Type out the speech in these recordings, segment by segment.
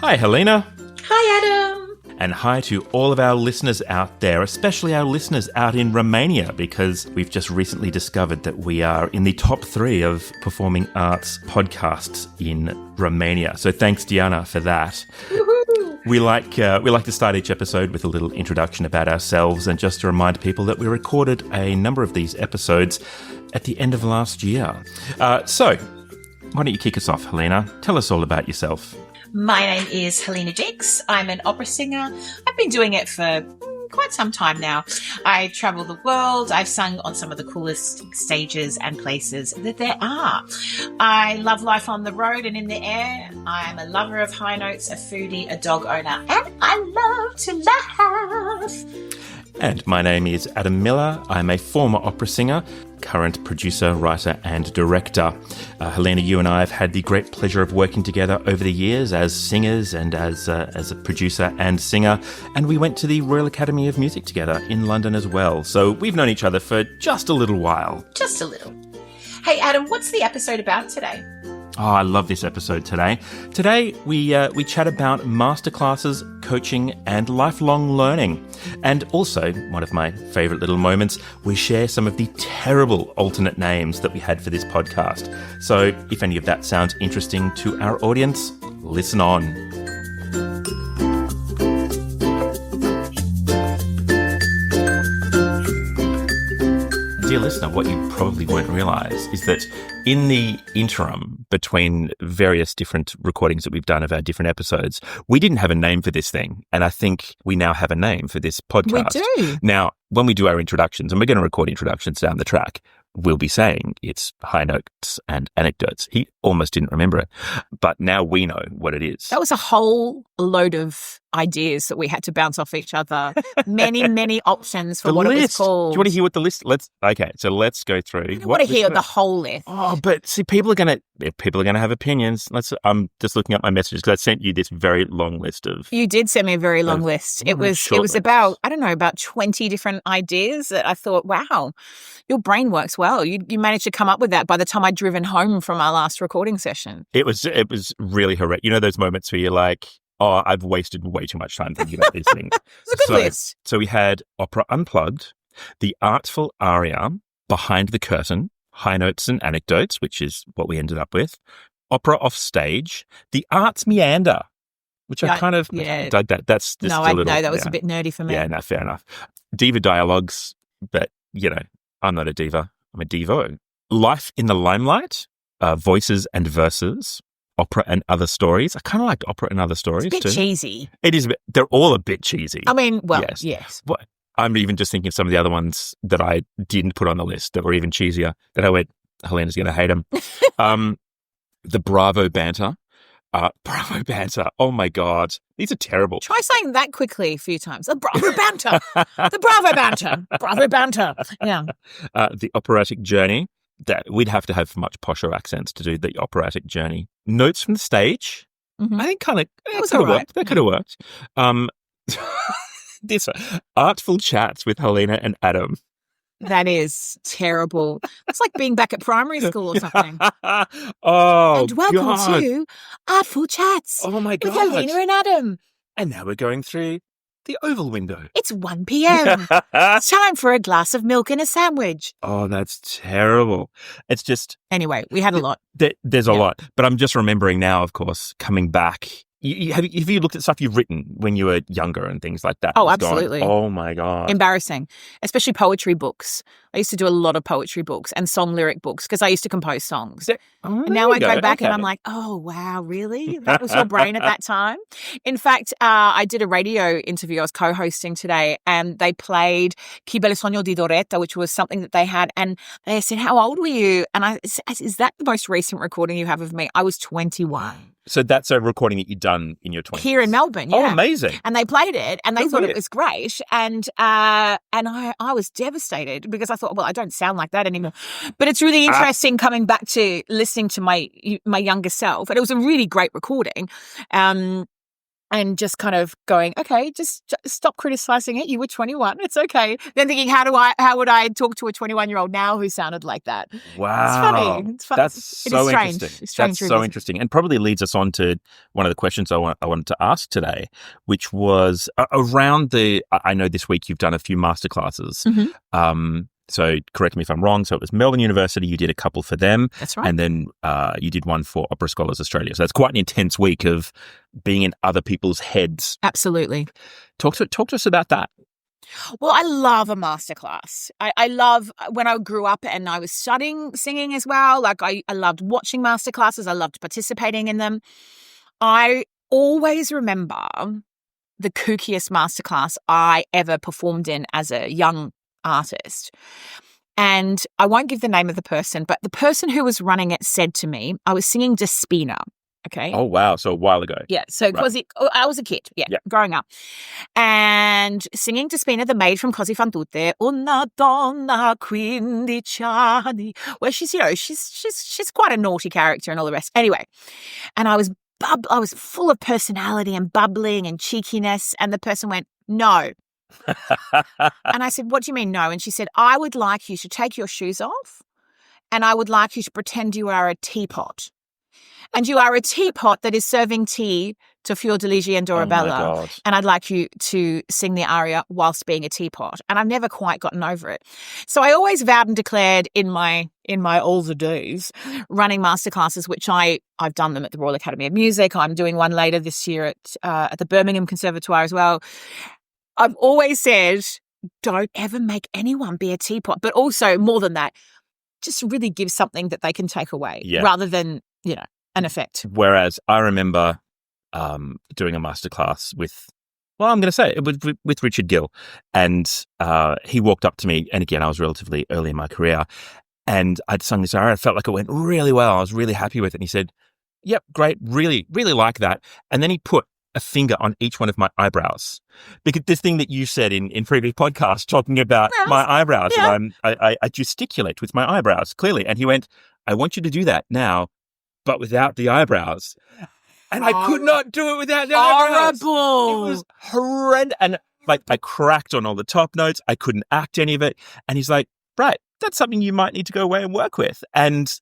Hi, Helena. Hi, Adam. And hi to all of our listeners out there, especially our listeners out in Romania, because we've just recently discovered that we are in the top 3 of performing arts podcasts in Romania. So thanks, Diana, for that. Woohoo! We like to start each episode with a little introduction about ourselves and just to remind people that we recorded a number of these episodes at the end of last year. So why don't you kick us off, Helena? Tell us all about yourself. My name is Helena Dix. I'm an opera singer. I've been doing it for quite some time now. I travel the world. I've sung on some of the coolest stages and places that there are. I love life on the road and in the air. I'm a lover of high notes, a foodie, a dog owner, and I love to laugh. And my name is Adam Miller. I'm a former opera singer, current producer, writer and director. Helena, you and I have had the great pleasure of working together over the years as singers and as a producer and singer. And we went to the Royal Academy of Music together in London as well. So we've known each other for just a little while. Just a little. Hey, Adam, what's the episode about today? Oh, I love this episode today. Today, we chat about masterclasses, coaching, and lifelong learning. And also, one of my favourite little moments, we share some of the terrible alternate names that we had for this podcast. So if any of that sounds interesting to our audience, listen on. Dear listener, what you probably won't realise is that in the interim between various different recordings that we've done of our different episodes, we didn't have a name for this thing. And I think we now have a name for this podcast. We do. Now, when we do our introductions, and we're going to record introductions down the track, we'll be saying it's High Notes and Anecdotes. He almost didn't remember it, but now we know what it is. That was a whole load of ideas that we had to bounce off each other. Many options for the what list. It was called. Do you want to hear what the list? Let's go through. I don't want to hear the whole list. Oh, but see, people are gonna have opinions. I'm just looking up my messages because I sent you this very long list of. You did send me a very long list. It was about 20 different ideas that I thought, wow, your brain works well. You managed to come up with that by the time I'd driven home from our last recording session. It was really horrendous. You know those moments where you're like, oh, I've wasted way too much time thinking about these things. It's a good list. So we had Opera Unplugged, The Artful Aria, Behind the Curtain, High Notes and Anecdotes, which is what we ended up with, Opera Off Stage, The Arts Meander, which I kind of dug that. That's just a little... No, that was a bit nerdy for me. Yeah, no, fair enough. Diva Dialogues, but, I'm not a diva. I'm a Devo. Life in the Limelight, Voices and Verses, Opera and Other Stories. I kind of liked Opera and Other Stories It's a bit cheesy. It is. They're all a bit cheesy. I mean, well, yes. What, I'm even just thinking of some of the other ones that I didn't put on the list that were even cheesier, that I went, Helena's going to hate them. The Bravo Banter. Bravo Banter. Oh, my God. These are terrible. Try saying that quickly a few times. The Bravo Banter. The Bravo Banter. Bravo Banter. Yeah. The Operatic Journey. That we'd have to have much posher accents to do the Operatic Journey. Notes from the Stage. Mm-hmm. I think kind of that could have worked. That could have worked. This Artful Chats with Helena and Adam. That is terrible. It's like being back at primary school or something. Oh, and welcome God. to Artful Chats. Oh my God. With Helena and Adam. And now we're going through the Oval Window. It's 1 p.m. It's time for a glass of milk and a sandwich. Oh, that's terrible. It's just... Anyway, we had a lot. There's a lot. But I'm just remembering now, of course, coming back. Have you looked at stuff you've written when you were younger and things like that? Oh, absolutely. Oh, my God. Embarrassing. Especially poetry books. I used to do a lot of poetry books and song lyric books because I used to compose songs. And now I go back and I'm like, oh, wow, really? That was your brain at that time? In fact, I did a radio interview I was co-hosting today and they played Chi bel sogno di Doretta, which was something that they had. And they said, how old were you? And I said, is that the most recent recording you have of me? I was 21. So that's a recording that you'd done in your 20s? Here in Melbourne, yeah. Oh, amazing. And they played it and they thought it was great. And I was devastated because I thought, well, I don't sound like that anymore. But it's really interesting coming back to listening to my younger self. And it was a really great recording. and just kind of going, okay, just stop criticizing it. You were 21. It's okay. Then thinking, how would I talk to a 21-year-old now who sounded like that? Wow. It's funny. It's funny. That's so interesting. It's strange. That's so interesting. And probably leads us on to one of the questions I wanted to ask today, which was around I know this week you've done a few masterclasses. Mm-hmm. So correct me if I'm wrong. So it was Melbourne University. You did a couple for them. That's right. And then you did one for Opera Scholars Australia. So that's quite an intense week of being in other people's heads. Absolutely. Talk to us about that. Well, I love a masterclass. I love when I grew up and I was studying singing as well. Like I loved watching masterclasses. I loved participating in them. I always remember the kookiest masterclass I ever performed in as a young artist. And I won't give the name of the person, but the person who was running it said to me, I was singing Despina. Okay. Oh, wow. So a while ago. Yeah. So right. I was a kid. Yeah. Growing up. And singing Despina, the maid from Così fan tutte, una donna 15 anni, where she's quite a naughty character and all the rest. Anyway. And I was full of personality and bubbling and cheekiness. And the person went, no. And I said, what do you mean no? And she said, I would like you to take your shoes off and I would like you to pretend you are a teapot. And you are a teapot that is serving tea to Fiordiligi and Dorabella. And I'd like you to sing the aria whilst being a teapot. And I've never quite gotten over it. So I always vowed and declared in my older days, running masterclasses, which I've done them at the Royal Academy of Music. I'm doing one later this year at the Birmingham Conservatoire as well. I've always said, don't ever make anyone be a teapot. But also, more than that, just really give something that they can take away rather than, an effect. Whereas I remember doing a masterclass with, I'm going to say it, with Richard Gill. And he walked up to me, and again, I was relatively early in my career, and I'd sung this aria. I felt like it went really well. I was really happy with it. And he said, yep, great, really, really like that. And then he put a finger on each one of my eyebrows. Because this thing that you said in previous podcasts talking about my eyebrows, and I gesticulate with my eyebrows, clearly. And he went, I want you to do that now, but without the eyebrows. And I could not do it without the eyebrows. Horrible. It was horrendous. And like I cracked on all the top notes. I couldn't act any of it. And he's like, right, that's something you might need to go away and work with. And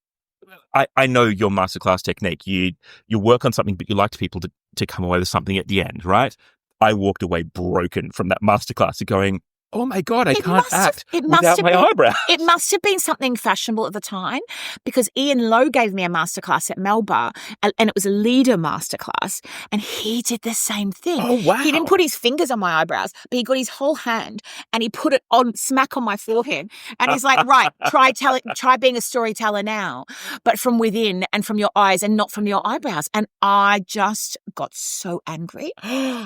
I know your masterclass technique. You work on something, but you like people to come away with something at the end, right? I walked away broken from that masterclass going, oh my God, I can't act without my eyebrows. It must have been something fashionable at the time because Ian Lowe gave me a masterclass at Melba and it was a leader masterclass and he did the same thing. Oh, wow. He didn't put his fingers on my eyebrows, but he got his whole hand and he put it on smack on my forehead. And he's like, right, try being a storyteller now, but from within and from your eyes and not from your eyebrows. And I just got so angry. I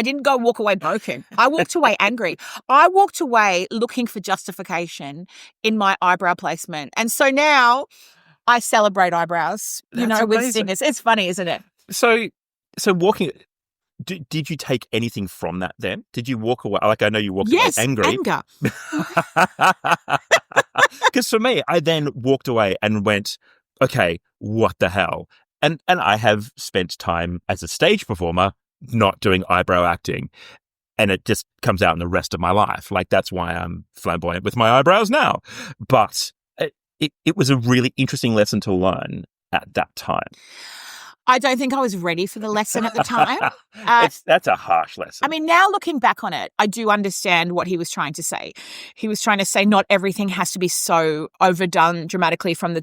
didn't go walk away broken. I walked away angry. I walked away looking for justification in my eyebrow placement. And so now I celebrate eyebrows, with singers. It's funny, isn't it? So walking, did you take anything from that then? Did you walk away? Like I know you walked away angry. Anger. Because for me, I then walked away and went, okay, what the hell? And I have spent time as a stage performer not doing eyebrow acting. And it just comes out in the rest of my life. Like, that's why I'm flamboyant with my eyebrows now. But it was a really interesting lesson to learn at that time. I don't think I was ready for the lesson at the time. That's a harsh lesson. I mean, now looking back on it, I do understand what he was trying to say. He was trying to say not everything has to be so overdone dramatically from the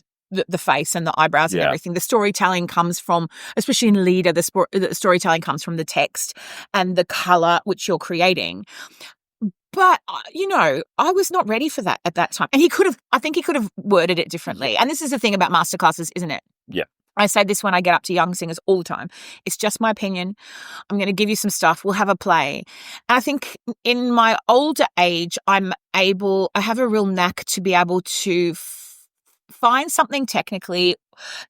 face and the eyebrows and everything. The storytelling comes from, especially in leader, the storytelling comes from the text and the color which you're creating. But, I was not ready for that at that time. And I think he could have worded it differently. And this is the thing about masterclasses, isn't it? Yeah. I say this when I get up to young singers all the time. It's just my opinion. I'm going to give you some stuff. We'll have a play. And I think in my older age, I have a real knack to be able to find something technically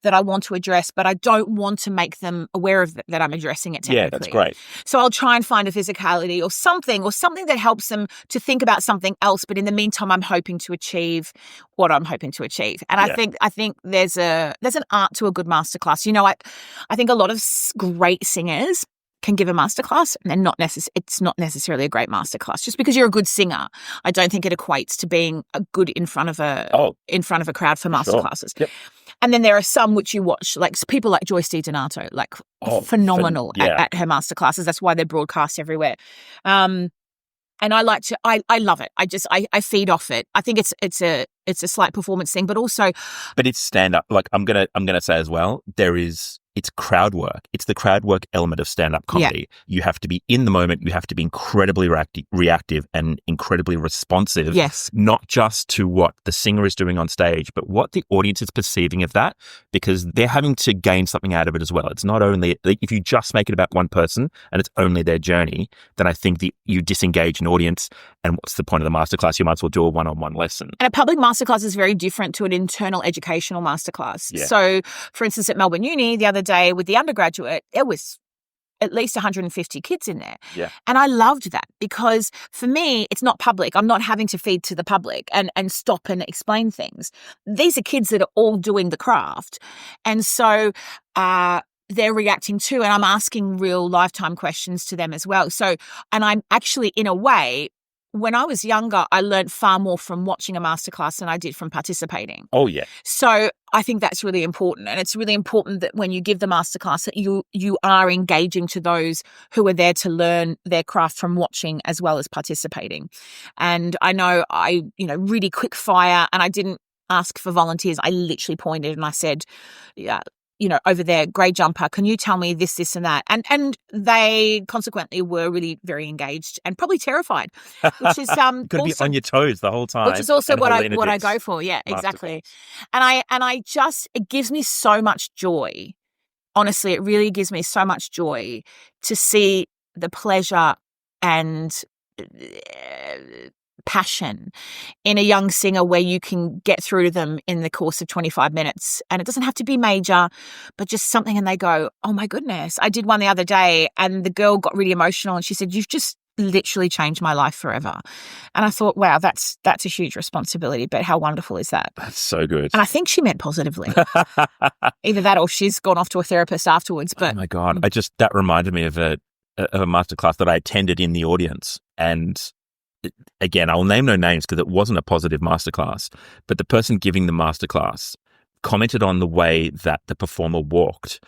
that I want to address, but I don't want to make them aware of that I'm addressing it technically. Yeah, that's great. So I'll try and find a physicality or something that helps them to think about something else. But in the meantime, I'm hoping to achieve what I'm hoping to achieve. And I think there's an art to a good masterclass. I think a lot of great singers can give a masterclass, and it's not necessarily a great masterclass. Just because you're a good singer, I don't think it equates to being a good in front of a crowd for masterclasses. Sure. Yep. And then there are some which you watch, like people like Joyce DiDonato, like phenomenal at her masterclasses. That's why they're broadcast everywhere. And I love it. I feed off it. I think it's a slight performance thing, but also, but it's stand up. Like I'm gonna say as well, it's crowd work. It's the crowd work element of stand-up comedy. Yeah. You have to be in the moment. You have to be incredibly reactive and incredibly responsive. Yes. Not just to what the singer is doing on stage, but what the audience is perceiving of that, because they're having to gain something out of it as well. It's not only, if you just make it about one person and it's only their journey, then I think you disengage an audience. And what's the point of the masterclass? You might as well do a one-on-one lesson. And a public masterclass is very different to an internal educational masterclass. Yeah. So, for instance, at Melbourne Uni the other day with the undergraduate, there was at least 150 kids in there. Yeah. And I loved that because for me, it's not public. I'm not having to feed to the public and stop and explain things. These are kids that are all doing the craft. And so they're reacting to, and I'm asking real lifetime questions to them as well. So, and I'm actually, in a way, when I was younger, I learned far more from watching a masterclass than I did from participating. Oh, yeah. So I think that's really important. And it's really important that when you give the masterclass that you are engaging to those who are there to learn their craft from watching as well as participating. And I know really quick fire, and I didn't ask for volunteers. I literally pointed and I said, yeah, over there, grey jumper, can you tell me this, this and that? And they consequently were really very engaged and probably terrified, which is got to be on your toes the whole time. Which is also what I go for. Yeah, exactly. And I just, it gives me so much joy. Honestly, it really gives me so much joy to see the pleasure and passion in a young singer where you can get through to them in the course of 25 minutes. And it doesn't have to be major, but just something, and they go, oh my goodness. I did one the other day and the girl got really emotional and she said, you've just literally changed my life forever. And I thought, wow, that's a huge responsibility, but how wonderful is that? That's so good. And I think she meant positively. Either that or she's gone off to a therapist afterwards. But oh my God, that reminded me of a masterclass that I attended in the audience. And again, I'll name no names because it wasn't a positive masterclass, but the person giving the masterclass commented on the way that the performer walked.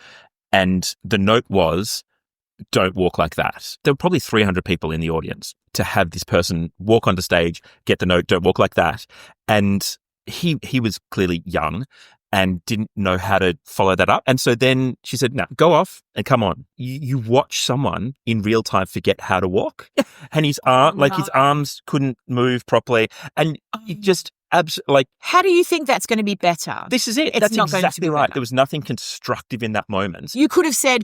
And the note was, don't walk like that. There were probably 300 people in the audience. To have this person walk onto stage, get the note, don't walk like that. And he was clearly young and didn't know how to follow that up. And so then she said, no, go off and come on. You watch someone in real time forget how to walk, and his arms couldn't move properly. And you just how do you think that's going to be better? This is it. It's That's not exactly going to be right. better. There was nothing constructive in that moment. You could have said,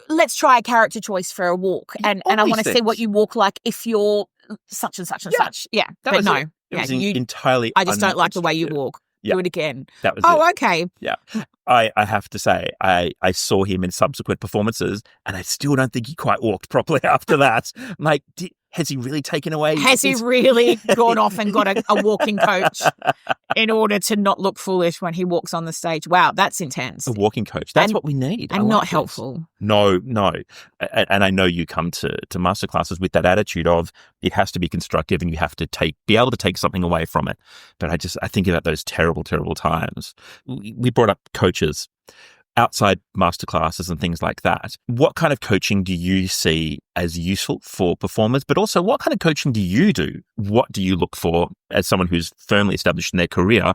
let's try a character choice for a walk. And I want to see what you walk like if you're such and such and such. Yeah. But no. It was entirely I just don't like the way you walk. Yeah. Do it again. That was it. Okay. Yeah. I have to say, I saw him in subsequent performances and I still don't think he quite walked properly after that. I'm like, has he really taken away? Has he really gone off and got a walking coach in order to not look foolish when he walks on the stage? Wow, that's intense. A walking coach. That's what we need. And not helpful. No. And I know you come to masterclasses with that attitude of it has to be constructive and you have to be able to take something away from it. But I think about those terrible, terrible times. We brought up coaches outside masterclasses and things like that. What kind of coaching do you see as useful for performers? But also, what kind of coaching do you do? What do you look for as someone who's firmly established in their career?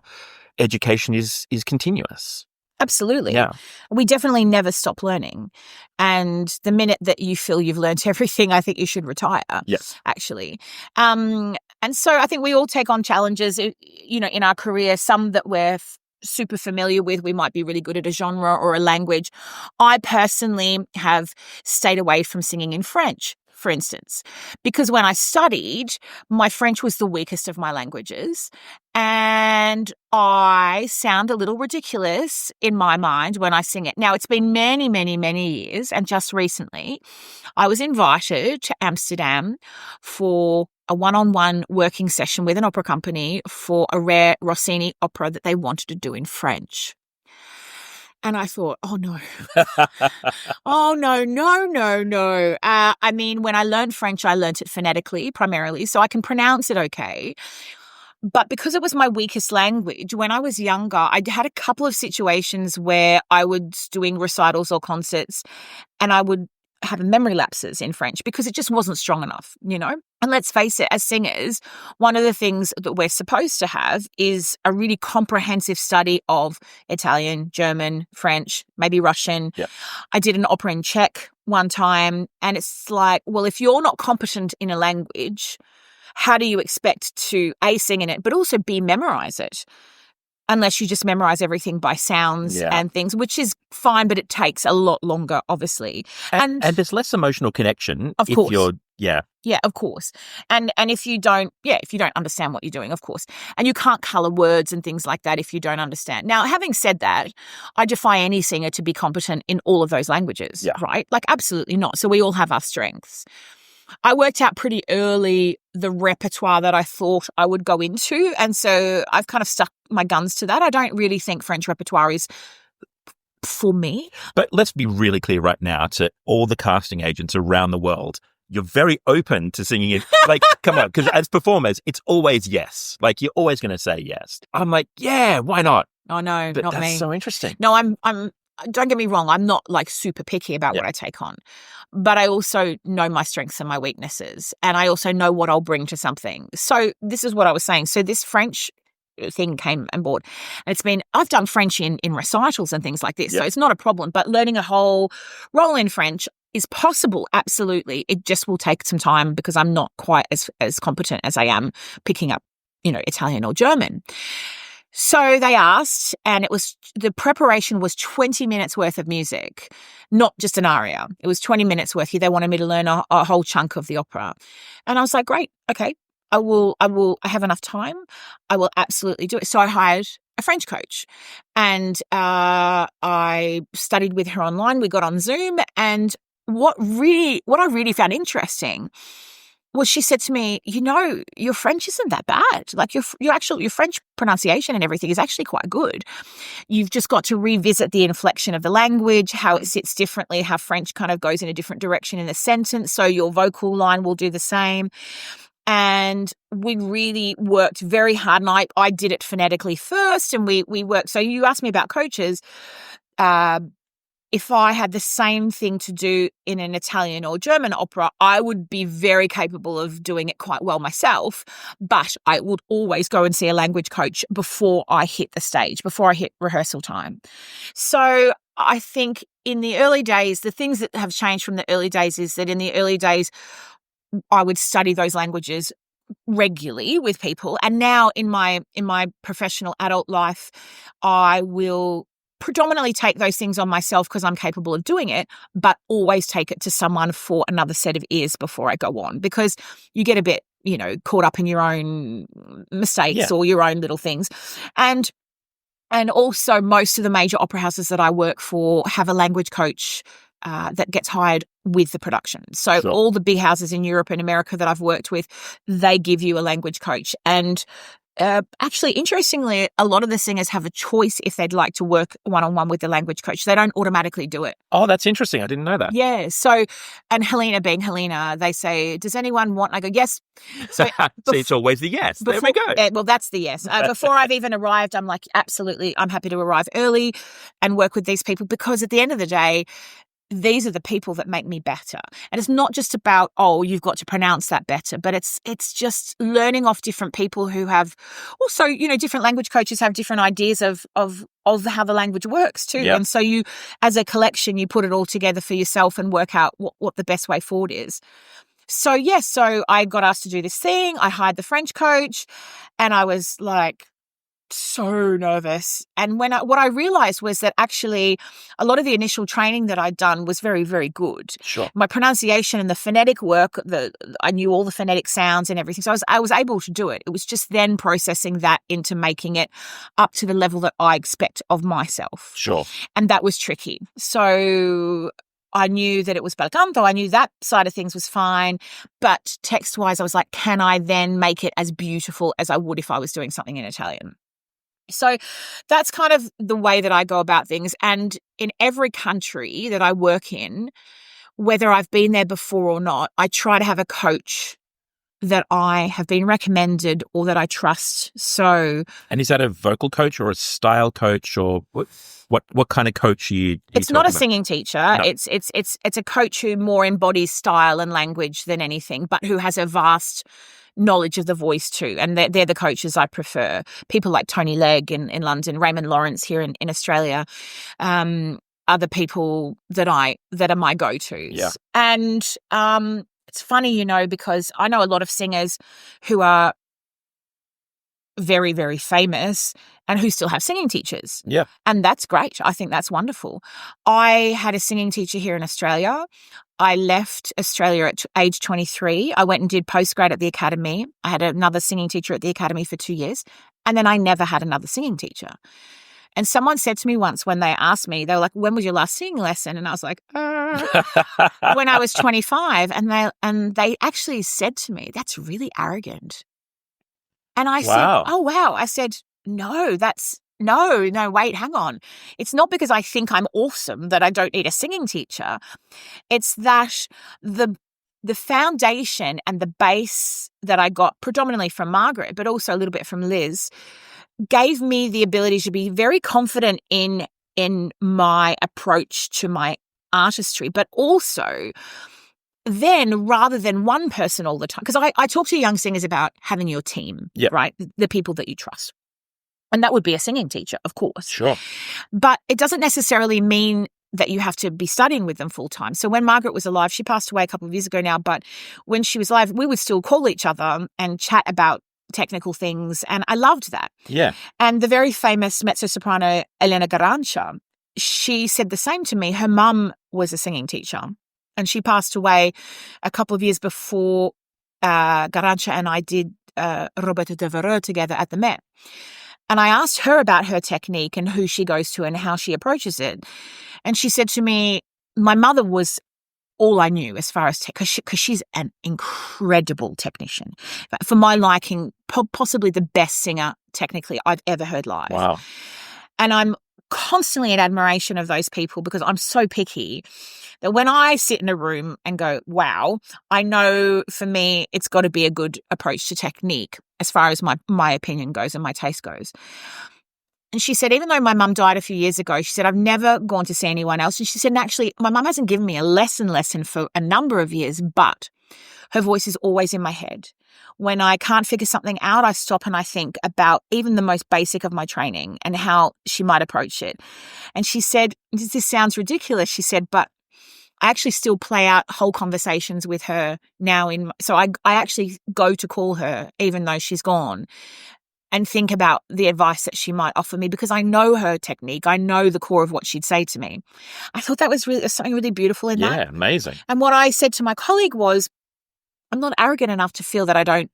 Education is continuous. Absolutely. Yeah. We definitely never stop learning. And the minute that you feel you've learned everything, I think you should retire. Yes. Actually. And so I think we all take on challenges, in our career, some that we're super familiar with. We might be really good at a genre or a language. I personally have stayed away from singing in French, for instance, because when I studied, my French was the weakest of my languages. And I sound a little ridiculous in my mind when I sing it. Now, it's been many, many, many years. And just recently, I was invited to Amsterdam for a one-on-one working session with an opera company for a rare Rossini opera that they wanted to do in French. And I thought, oh, no. Oh, no. I mean, when I learned French, I learned it phonetically primarily, so I can pronounce it okay. But because it was my weakest language, when I was younger, I had a couple of situations where I was doing recitals or concerts and I would have memory lapses in French because it just wasn't strong enough, you know? And let's face it, as singers, one of the things that we're supposed to have is a really comprehensive study of Italian, German, French, maybe Russian. Yep. I did an opera in Czech one time, and it's like, well, if you're not competent in a language, how do you expect to A, sing in it, but also B, memorize it? Unless you just memorize everything by sounds and things, which is fine, but it takes a lot longer, obviously. And there's less emotional connection. Of course. Yeah, of course. And if you don't understand what you're doing, of course. And you can't color words and things like that if you don't understand. Now, having said that, I defy any singer to be competent in all of those languages, right? Like, absolutely not. So we all have our strengths. I worked out pretty early the repertoire that I thought I would go into. And so I've kind of stuck my guns to that. I don't really think French repertoire is for me. But let's be really clear right now to all the casting agents around the world. You're very open to singing it. Like, come on, because as performers, it's always yes. Like, you're always going to say yes. I'm like, yeah, why not? Oh, no, but not that's me. So interesting. No, I'm don't get me wrong, I'm not like super picky about what I take on, but I also know my strengths and my weaknesses, and I also know what I'll bring to something. So this is what I was saying. So this French thing came on board, and I've done French in recitals and things like this, so it's not a problem, but learning a whole role in French is possible, absolutely. It just will take some time because I'm not quite as competent as I am picking up, Italian or German. So they asked, and the preparation was 20 minutes worth of music, not just an aria. It was 20 minutes worth. They wanted me to learn a whole chunk of the opera. And I was like, great, okay, I have enough time. I will absolutely do it. So I hired a French coach, and I studied with her online. We got on Zoom, and what I really found interesting was she said to me, your French isn't that bad. Like your French pronunciation and everything is actually quite good. You've just got to revisit the inflection of the language, how it sits differently, how French kind of goes in a different direction in a sentence. So your vocal line will do the same. And we really worked very hard. And I did it phonetically first, and we worked. So you asked me about coaches. If I had the same thing to do in an Italian or German opera, I would be very capable of doing it quite well myself, but I would always go and see a language coach before I hit the stage, before I hit rehearsal time. So I think in the early days, the things that have changed from the early days is that in the early days, I would study those languages regularly with people. And now in my professional adult life, I will predominantly take those things on myself because I'm capable of doing it, but always take it to someone for another set of ears before I go on, because you get a bit, caught up in your own mistakes or your own little things. And also most of the major opera houses that I work for have a language coach that gets hired with the production. So all the big houses in Europe and America that I've worked with, they give you a language coach. And actually, interestingly, a lot of the singers have a choice if they'd like to work one-on-one with the language coach. They don't automatically do it. Oh, that's interesting. I didn't know that. Yeah. So, and Helena being Helena, they say, does anyone want? And I go, yes. So it's always the yes. There we go. Well, that's the yes. Before I've even arrived, I'm like, absolutely, I'm happy to arrive early and work with these people, because at the end of the day, these are the people that make me better. And it's not just about, you've got to pronounce that better, but it's just learning off different people who have also, different language coaches have different ideas of how the language works too. Yep. And so you, as a collection, you put it all together for yourself and work out what the best way forward is. So so I got asked to do this thing. I hired the French coach, and I was like, so nervous. And what I realized was that actually a lot of the initial training that I'd done was very, very good. Sure. My pronunciation and the phonetic work, I knew all the phonetic sounds and everything. So I was able to do it. It was just then processing that into making it up to the level that I expect of myself. Sure. And that was tricky. So I knew that it was bel canto. I knew that side of things was fine. But text-wise, I was like, can I then make it as beautiful as I would if I was doing something in Italian? So that's kind of the way that I go about things. And in every country that I work in, whether I've been there before or not, I try to have a coach that I have been recommended or that I trust. So, and is that a vocal coach or a style coach, or what kind of coach are you it's not a about? singing teacher. No. It's a coach who more embodies style and language than anything, but who has a vast knowledge of the voice too. And they're the coaches I prefer. People like Tony Legg in London, Raymond Lawrence here in Australia, are the people that are my go-tos. Yeah. And it's funny, because I know a lot of singers who are very, very famous and who still have singing teachers. Yeah. And that's great. I think that's wonderful. I had a singing teacher here in Australia. I left Australia at age 23. I went and did postgrad at the academy. I had another singing teacher at the academy for 2 years. And then I never had another singing teacher. And someone said to me once when they asked me, they were like, when was your last singing lesson? And I was like, when I was 25. And they actually said to me, that's really arrogant. And I said, oh, wow. I said, no, wait, hang on. It's not because I think I'm awesome that I don't need a singing teacher. It's that the foundation and the base that I got predominantly from Margaret, but also a little bit from Liz, gave me the ability to be very confident in my approach to my artistry, but also then rather than one person all the time, because I talk to young singers about having your team, right? The people that you trust. And that would be a singing teacher, of course. Sure. But it doesn't necessarily mean that you have to be studying with them full time. So when Margaret was alive, she passed away a couple of years ago now, but when she was alive, we would still call each other and chat about technical things. And I loved that. Yeah. And the very famous mezzo-soprano Helena Garancia, she said the same to me. Her mum was a singing teacher and she passed away a couple of years before Garancia and I did Roberto Devereux together at the Met. And I asked her about her technique and who she goes to and how she approaches it. And she said to me, my mother was all I knew as far as because she's an incredible technician. For my liking, possibly the best singer technically I've ever heard live. Wow. And I'm constantly in admiration of those people because I'm so picky that when I sit in a room and go, wow, I know for me it's got to be a good approach to technique as far as my opinion goes and my taste goes. And she said, even though my mum died a few years ago, she said, I've never gone to see anyone else. And she said, and actually, my mum hasn't given me a lesson for a number of years, but her voice is always in my head. When I can't figure something out, I stop and I think about even the most basic of my training and how she might approach it. And she said, this sounds ridiculous, she said, but I actually still play out whole conversations with her now. So I actually go to call her even though she's gone and think about the advice that she might offer me because I know her technique. I know the core of what she'd say to me. I thought that was really something really beautiful in that. Yeah, amazing. And what I said to my colleague was, I'm not arrogant enough to feel that I don't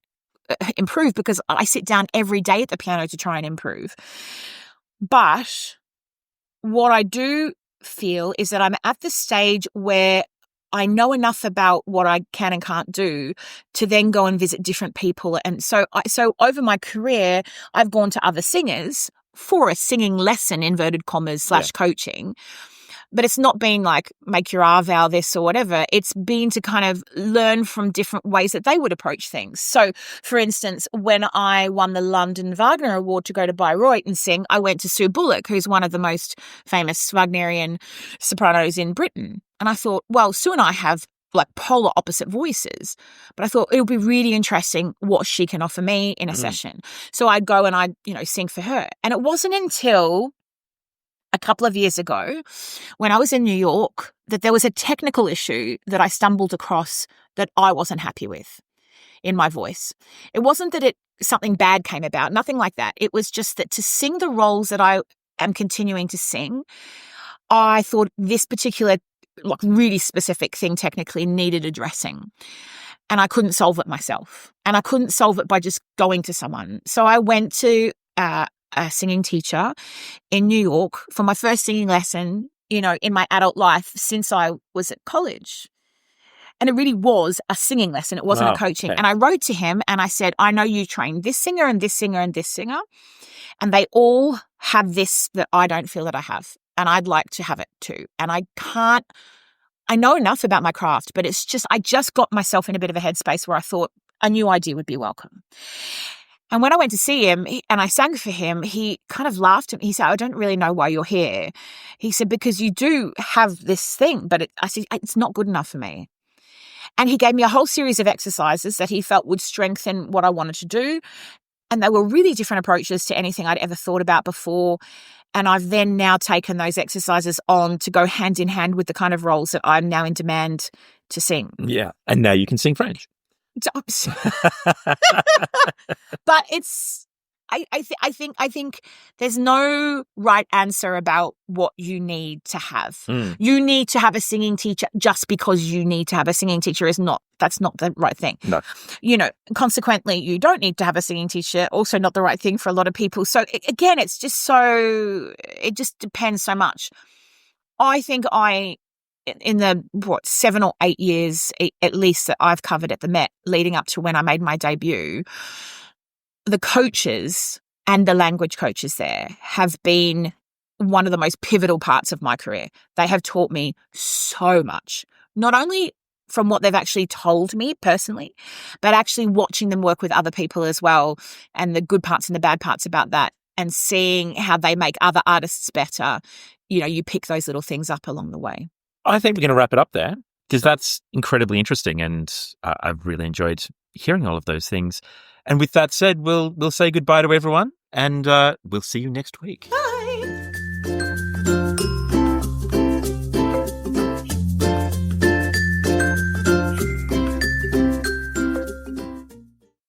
improve because I sit down every day at the piano to try and improve. But what I do feel is that I'm at the stage where I know enough about what I can and can't do to then go and visit different people. And so over my career, I've gone to other singers for a singing lesson, inverted commas, / coaching. But it's not been like make your R vow this or whatever. It's been to kind of learn from different ways that they would approach things. So, for instance, when I won the London Wagner Award to go to Bayreuth and sing, I went to Sue Bullock, who's one of the most famous Wagnerian sopranos in Britain. And I thought, well, Sue and I have like polar opposite voices, but I thought it would be really interesting what she can offer me in a session. So I'd go and I'd, sing for her. And it wasn't until a couple of years ago when I was in New York that there was a technical issue that I stumbled across that I wasn't happy with in my voice. It wasn't that something bad came about, nothing like that. It was just that to sing the roles that I am continuing to sing, I thought this particular like really specific thing technically needed addressing. And I couldn't solve it myself. And I couldn't solve it by just going to someone. So I went to a singing teacher in New York for my first singing lesson, in my adult life since I was at college. And it really was a singing lesson. It wasn't a coaching. Okay. And I wrote to him and I said, I know you train this singer and this singer and this singer, and they all have this that I don't feel that I have. And I'd like to have it too. And I know enough about my craft, but I just got myself in a bit of a headspace where I thought a new idea would be welcome. And when I went to see him and I sang for him, he kind of laughed at me. He said, I don't really know why you're here. He said, because you do have this thing, but I said, it's not good enough for me. And he gave me a whole series of exercises that he felt would strengthen what I wanted to do. And they were really different approaches to anything I'd ever thought about before. And I've then now taken those exercises on to go hand in hand with the kind of roles that I'm now in demand to sing. Yeah. And now you can sing French. But I think there's no right answer about what you need to have. You need to have a singing teacher just because you need to have a singing teacher that's not the right thing. No. Consequently, you don't need to have a singing teacher. Also not the right thing for a lot of people. So again, it just depends so much. I think in the 7 or 8 years at least that I've covered at the Met leading up to when I made my debut, the coaches and the language coaches there have been one of the most pivotal parts of my career. They have taught me so much, not only from what they've actually told me personally, but actually watching them work with other people as well, and the good parts and the bad parts about that, and seeing how they make other artists better. You pick those little things up along the way. I think we're going to wrap it up there because that's incredibly interesting, and I've really enjoyed hearing all of those things. And with that said, we'll say goodbye to everyone, and we'll see you next week.